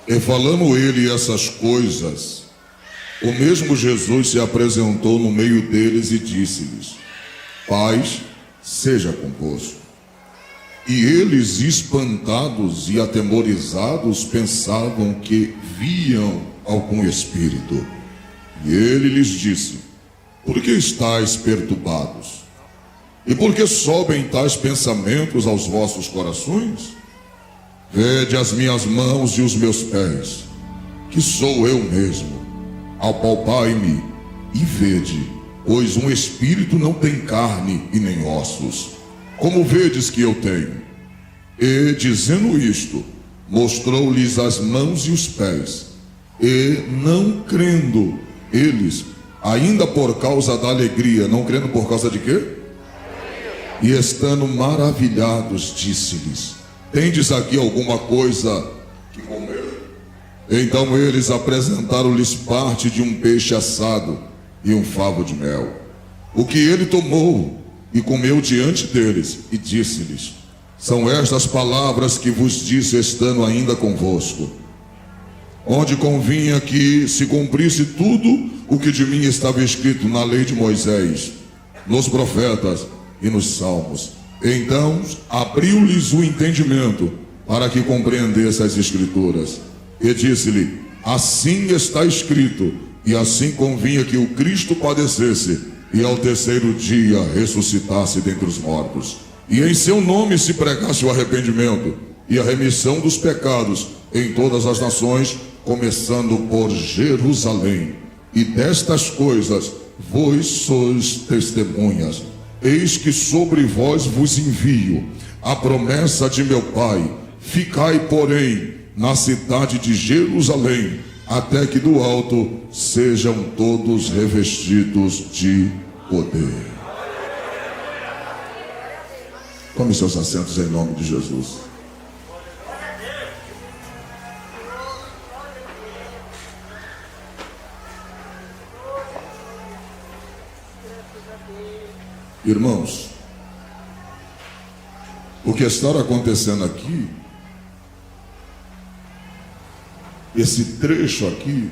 E falando ele essas coisas, o mesmo Jesus se apresentou no meio deles e disse-lhes: paz seja convosco. E eles, espantados e atemorizados, pensavam que viam algum espírito. E ele lhes disse: por que estáis perturbados? E por que sobem tais pensamentos aos vossos corações? Vede as minhas mãos e os meus pés, que sou eu mesmo. Apalpai-me e vede, pois um espírito não tem carne e nem ossos, como vedes que eu tenho. E, dizendo isto, mostrou-lhes as mãos e os pés. E, não crendo eles, ainda por causa da alegria, não crendo por causa de quê? E estando maravilhados, disse-lhes: tendes aqui alguma coisa que comer? Então eles apresentaram-lhes parte de um peixe assado e um favo de mel, o que ele tomou e comeu diante deles, e disse-lhes: são estas palavras que vos disse estando ainda convosco, onde convinha que se cumprisse tudo o que de mim estava escrito na lei de Moisés, nos profetas e nos salmos. Então abriu-lhes o entendimento para que compreendesse as escrituras. E disse-lhe: assim está escrito, e assim convinha que o Cristo padecesse e ao terceiro dia ressuscitasse dentre os mortos, e em seu nome se pregasse o arrependimento e a remissão dos pecados em todas as nações, começando por Jerusalém. E destas coisas vós sois testemunhas. Eis que sobre vós vos envio a promessa de meu Pai. Ficai, porém, na cidade de Jerusalém, até que do alto sejam todos revestidos de poder. Tome seus assentos em nome de Jesus. Irmãos, o que está acontecendo aqui, esse trecho aqui,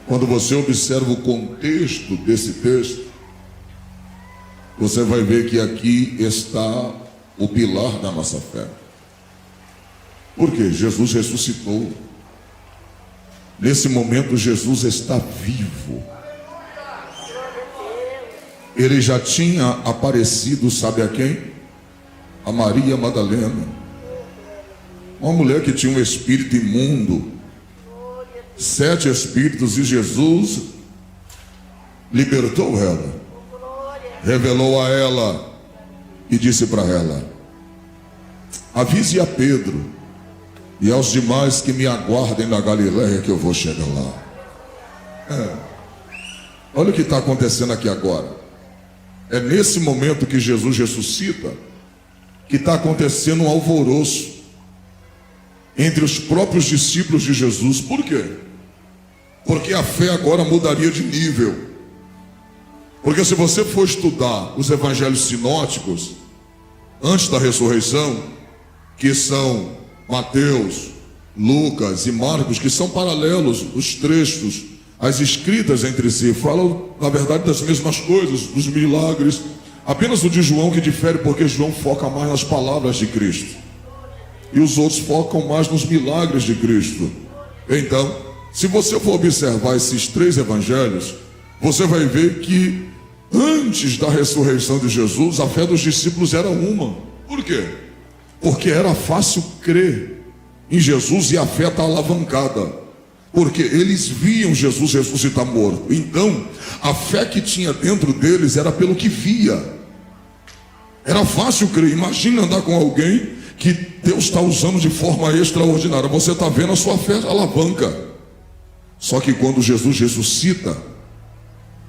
quando você observa o contexto desse texto, você vai ver que aqui está o pilar da nossa fé. Por quê? Jesus ressuscitou. Nesse momento Jesus está vivo. Ele já tinha aparecido, sabe a quem? A Maria Madalena, uma mulher que tinha um espírito imundo, 7 espíritos, e Jesus libertou ela, revelou a ela e disse para ela: avise a Pedro e aos demais que me aguardem na Galileia, que eu vou chegar lá. Olha o que está acontecendo aqui agora. É nesse momento que Jesus ressuscita que está acontecendo um alvoroço entre os próprios discípulos de Jesus. Por quê? Porque a fé agora mudaria de nível. Porque se você for estudar os evangelhos sinóticos antes da ressurreição, que são Mateus, Lucas e Marcos, que são paralelos, os trechos, as escritas entre si, falam na verdade das mesmas coisas, dos milagres. Apenas o de João que difere, porque João foca mais nas palavras de Cristo e os outros focam mais nos milagres de Cristo. Então, se você for observar esses 3 evangelhos, você vai ver que antes da ressurreição de Jesus, a fé dos discípulos era uma. Por quê? Porque era fácil crer em Jesus e a fé está alavancada, porque eles viam Jesus ressuscitar morto. Então, a fé que tinha dentro deles era pelo que via. Era fácil crer. Imagina andar com alguém que Deus está usando de forma extraordinária. Você está vendo, a sua fé alavanca. Só que quando Jesus ressuscita,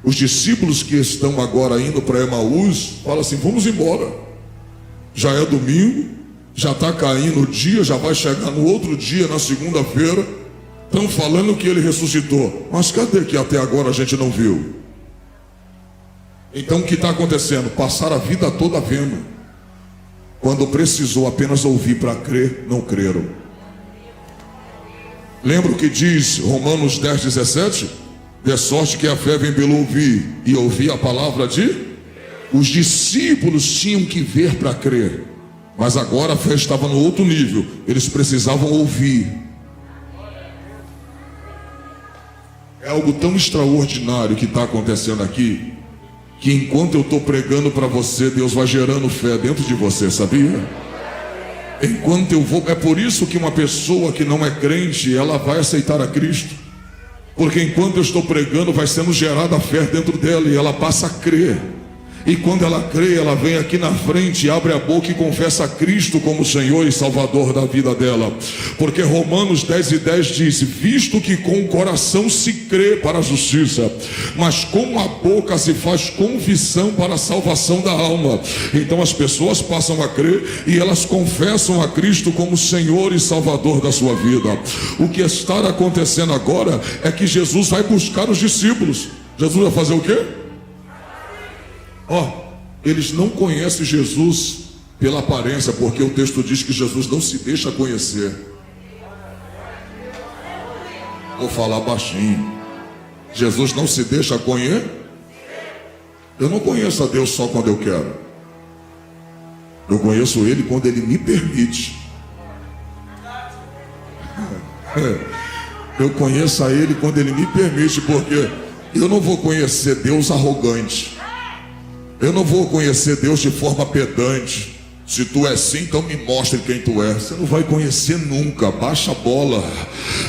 os discípulos que estão agora indo para Emaús falam assim: vamos embora. Já é domingo, já está caindo o dia, já vai chegar no outro dia, na segunda-feira. Estão falando que ele ressuscitou, mas cadê que até agora a gente não viu? Então o que está acontecendo? Passaram a vida toda vendo. Quando precisou apenas ouvir para crer, não creram. Lembra o que diz Romanos 10:17? De sorte que a fé vem pelo ouvir, e ouvir a palavra de... Os discípulos tinham que ver para crer, mas agora a fé estava no outro nível. Eles precisavam ouvir. É algo tão extraordinário que está acontecendo aqui, que enquanto eu estou pregando para você, Deus vai gerando fé dentro de você, sabia? Enquanto eu vou... É por isso que uma pessoa que não é crente, ela vai aceitar a Cristo, porque enquanto eu estou pregando, vai sendo gerada a fé dentro dela, e ela passa a crer. E quando ela crê, ela vem aqui na frente, abre a boca e confessa a Cristo como Senhor e Salvador da vida dela. Porque Romanos 10:10 diz: visto que com o coração se crê para a justiça, mas com a boca se faz confissão para a salvação da alma. Então as pessoas passam a crer e elas confessam a Cristo como Senhor e Salvador da sua vida. O que está acontecendo agora é que Jesus vai buscar os discípulos. Jesus vai fazer o quê? Eles não conhecem Jesus pela aparência, porque o texto diz que Jesus não se deixa conhecer. Vou falar baixinho. Jesus não se deixa conhecer. Eu não conheço a Deus só quando eu quero. Eu conheço Ele quando Ele me permite. Eu conheço a Ele quando Ele me permite, porque eu não vou conhecer Deus arrogante. Eu não vou conhecer Deus de forma pedante. Se tu é assim, então me mostre quem tu é. Você não vai conhecer nunca. Baixa a bola.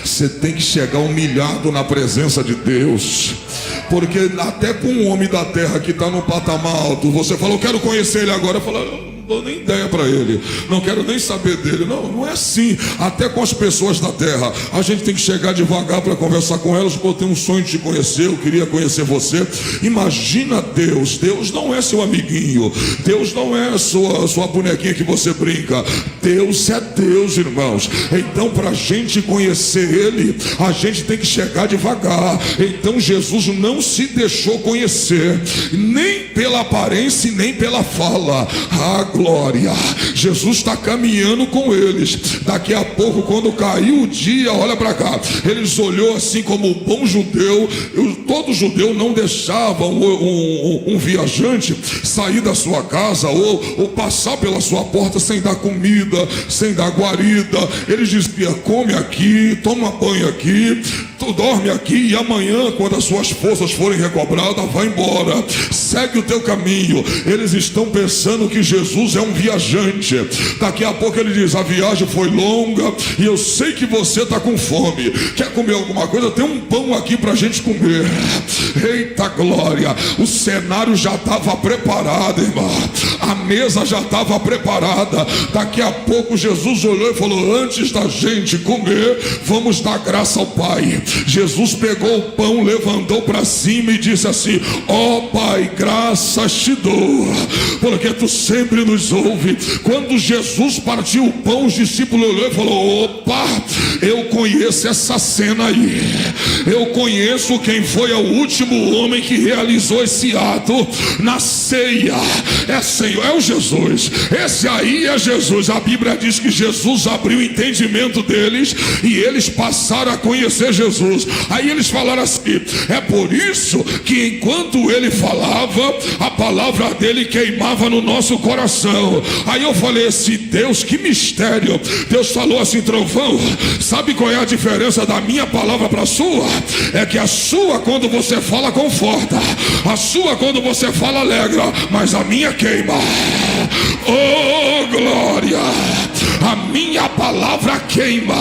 Você tem que chegar humilhado na presença de Deus. Porque até com um homem da terra que está no patamar alto, você fala, eu quero conhecer ele agora. Eu falo, não dou nem ideia para ele, não quero nem saber dele. Não é assim. Até com as pessoas da terra, a gente tem que chegar devagar para conversar com elas. Pô, eu tenho um sonho de te conhecer, eu queria conhecer você. Imagina Deus. Deus não é seu amiguinho. Deus não é sua bonequinha que você brinca. Deus é Deus, irmãos. Então, para a gente conhecer Ele, a gente tem que chegar devagar. Então Jesus não se deixou conhecer, nem pela aparência e nem pela fala. Glória, Jesus está caminhando com eles. Daqui a pouco, quando caiu o dia, olha para cá, eles olhou assim como bom judeu. Todo judeu não deixava um viajante sair da sua casa ou passar pela sua porta sem dar comida, sem dar guarida. Eles diziam, come aqui, toma banho aqui, tu dorme aqui, e amanhã, quando as suas forças forem recobradas, vai embora, segue o teu caminho. Eles estão pensando que Jesus é um viajante. Daqui a pouco ele diz, a viagem foi longa e eu sei que você está com fome, quer comer alguma coisa? Tem um pão aqui para a gente comer. Eita glória, o cenário já estava preparado, irmão, a mesa já estava preparada. Daqui a pouco Jesus olhou e falou, antes da gente comer, vamos dar graça ao Pai. Jesus pegou o pão, levantou para cima e disse assim, ó Pai, graças te dou, porque tu sempre nos ouve. Quando Jesus partiu o pão, os discípulos olhou e falou, opa, eu conheço essa cena aí, eu conheço quem foi o último homem que realizou esse ato na ceia. É Senhor, é o Jesus, esse aí é Jesus. A Bíblia diz que Jesus abriu o entendimento deles e eles passaram a conhecer Jesus. Aí eles falaram assim, é por isso que enquanto ele falava, a palavra dele queimava no nosso coração. Aí eu falei assim, Deus, que mistério. Deus falou assim, trovão, sabe qual é a diferença da minha palavra para a sua? É que a sua, quando você fala, conforta, a sua, quando você fala, alegra, mas a minha queima. Oh glória, a minha palavra queima.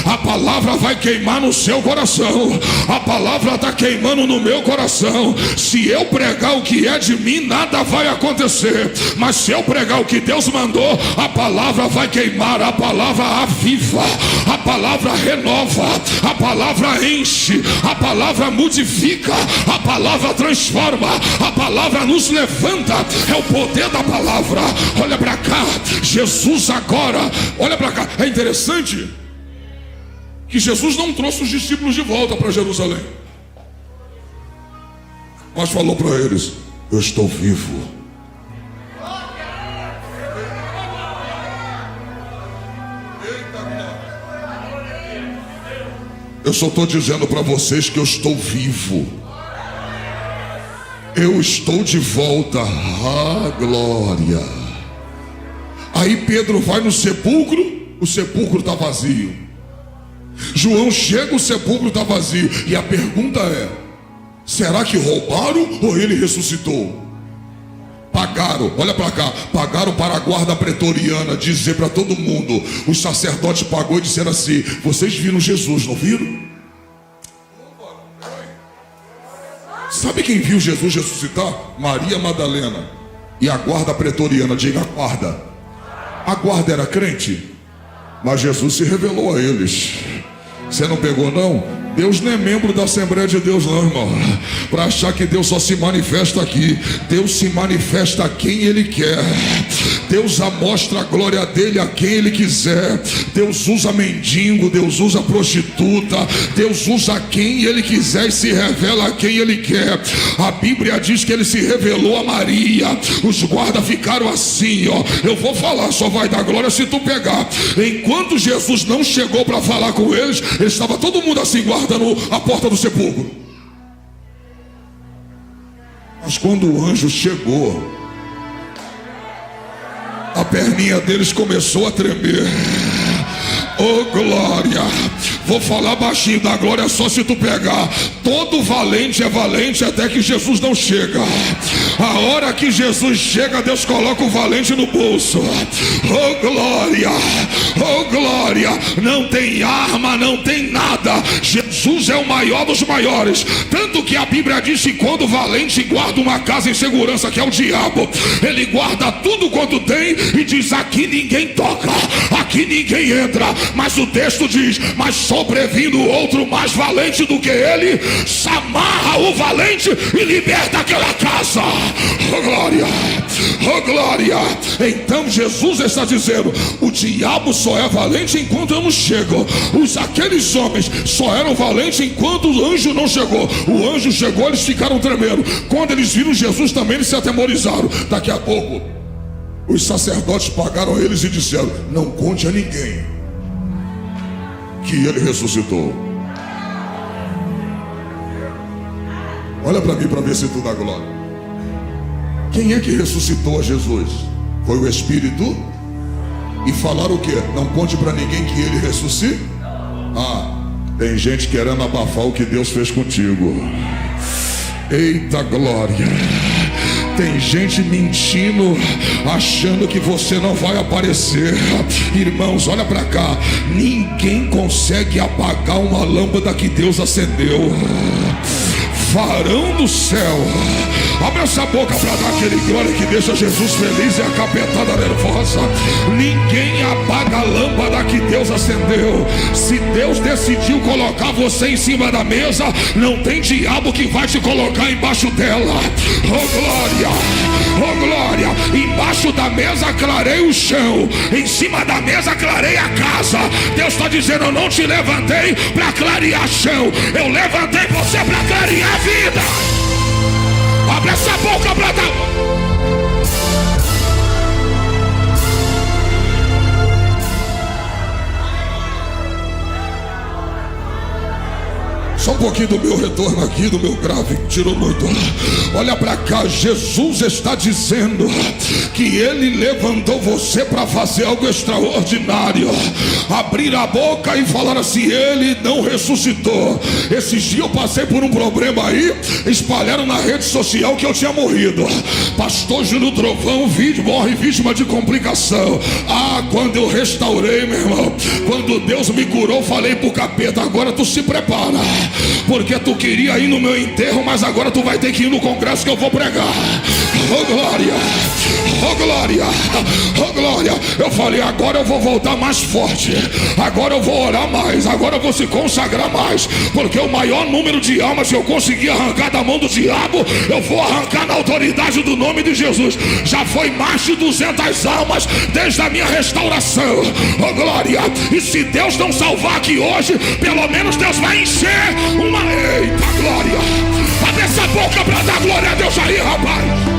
A palavra vai queimar no seu coração, a palavra está queimando no meu coração. Se eu pregar o que é de mim, nada vai acontecer, mas se eu pregar o que Deus mandou, a palavra vai queimar. A palavra aviva, a palavra renova, a palavra enche, a palavra modifica, a palavra transforma, a palavra nos levanta. É o poder da palavra. Olha para cá, Jesus agora, olha para cá. É interessante que Jesus não trouxe os discípulos de volta para Jerusalém, mas falou para eles, eu estou vivo. Eu só estou dizendo para vocês que eu estou vivo. Eu estou de volta. Ah, glória. Aí Pedro vai no sepulcro, o sepulcro está vazio. João chega, o sepulcro está vazio. E a pergunta é: será que roubaram ou ele ressuscitou? Pagaram, olha para cá, pagaram para a guarda pretoriana dizer para todo mundo. Os sacerdotes pagou e disseram assim: vocês viram Jesus, não viram? Sabe quem viu Jesus ressuscitar? Maria Madalena. E a guarda pretoriana, diga a guarda. A guarda era crente, mas Jesus se revelou a eles. Você não pegou não? Deus não é membro da Assembleia de Deus não, irmão, para achar que Deus só se manifesta aqui. Deus se manifesta a quem Ele quer. Deus mostra a glória dele a quem Ele quiser. Deus usa mendigo, Deus usa prostituta, Deus usa quem Ele quiser e se revela a quem Ele quer. A Bíblia diz que Ele se revelou a Maria. Os guardas ficaram assim, ó. Eu vou falar, só vai dar glória se tu pegar. Enquanto Jesus não chegou para falar com eles, estava todo mundo assim, guardando a porta do sepulcro. Mas quando o anjo chegou, a perninha deles começou a tremer. Oh glória. Vou falar baixinho, da glória só se tu pegar. Todo valente é valente até que Jesus não chega. A hora que Jesus chega, Deus coloca o valente no bolso. Oh glória, oh glória. Não tem arma, não tem nada. Jesus é o maior dos maiores. Tanto que a Bíblia diz que quando o valente guarda uma casa em segurança, que é o diabo, ele guarda tudo quanto tem e diz: aqui ninguém toca, aqui ninguém entra. Mas o texto diz: mas sobrevindo outro mais valente do que ele, se amarra o valente e liberta aquela casa. Oh glória, oh glória. Então Jesus está dizendo: o diabo só é valente enquanto eu não chego. Aqueles homens só eram valentes enquanto o anjo não chegou. O anjo chegou, eles ficaram tremendo. Quando eles viram Jesus também, eles se atemorizaram. Daqui a pouco os sacerdotes pagaram eles e disseram: não conte a ninguém que ele ressuscitou. Olha para mim para ver se tu dá glória. Quem é que ressuscitou a Jesus? Foi o Espírito? E falaram o quê? Não conte para ninguém que ele ressuscite? Ah, tem gente querendo abafar o que Deus fez contigo. Eita glória. Tem gente mentindo, achando que você não vai aparecer. Irmãos, olha para cá. Ninguém consegue apagar uma lâmpada que Deus acendeu. Varão do céu, abre essa boca para dar aquele glória que deixa Jesus feliz e a capetada nervosa. Ninguém apaga a lâmpada que Deus acendeu. Se Deus decidiu colocar você em cima da mesa, não tem diabo que vai te colocar embaixo dela. Oh glória, oh glória. Embaixo da mesa clarei o chão, em cima da mesa clarei a casa. Deus está dizendo: eu não te levantei para clarear chão, eu levantei você para clarear a vida. Abre essa boca para dar. Só um pouquinho do meu retorno aqui, do meu grave, tirou muito. Olha para cá, Jesus está dizendo que Ele levantou você para fazer algo extraordinário. Abrir a boca e falar assim: Ele não ressuscitou. Esses dias eu passei por um problema aí, espalharam na rede social que eu tinha morrido. Pastor Júnior Trovão morre vítima de complicação. Ah, quando eu restaurei, meu irmão, quando Deus me curou, falei pro capeta: agora tu se prepara, porque tu queria ir no meu enterro, mas agora tu vai ter que ir no congresso que eu vou pregar. Oh glória, oh glória, oh glória. Eu falei: agora eu vou voltar mais forte, agora eu vou orar mais, agora eu vou se consagrar mais, porque o maior número de almas que eu conseguir arrancar da mão do diabo, eu vou arrancar na autoridade do nome de Jesus. Já foi mais de 200 almas desde a minha restauração. Oh glória. E se Deus não salvar aqui hoje, pelo menos Deus vai encher uma... Eita glória. Abre essa boca para dar glória a Deus aí, rapaz.